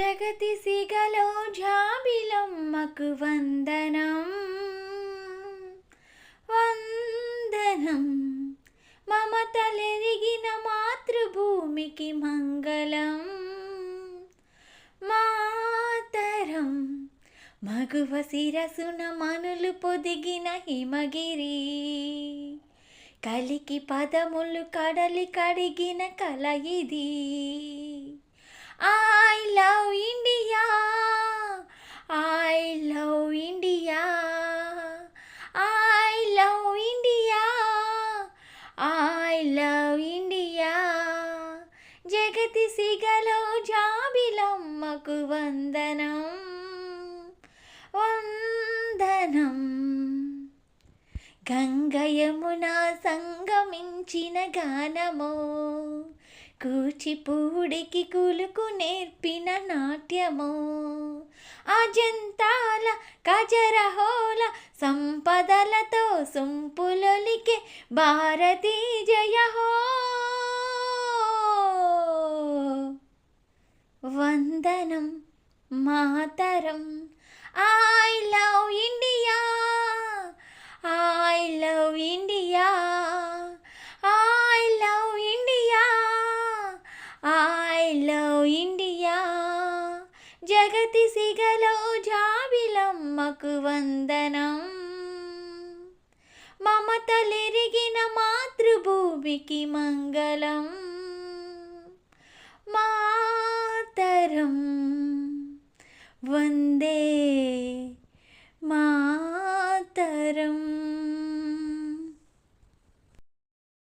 జగతి సిగలో జాబిలమ్మకు వందనం వందనం. మమతలెరిగిన మాతృభూమికి మంగళం మాతరం. మగువ శిరసున మనులు పొదిగిన హిమగిరి, కలికి పదములు కడలి కడిగిన కల ఇది. I love India, I love India, I love India, I love India. జగతి సిగలో జాబిలమ్మకు వందనం వందనం. గంగ యమున సంగమించిన గానమో, కూచిపూడికి కులుకు నేర్పిన నాట్యమో, అజంతాల కజరహోల సంపదలతో సొంపులొలికే భారతీ జయహో. వందనం మాతరం. I love India, I love India, I love India, I love India. జగతి సిగలో జాబిలమ్మకు వందనం. మమతలెరిగిన మాతృభూమికి మంగళం మాతరం. వందే మాతరం.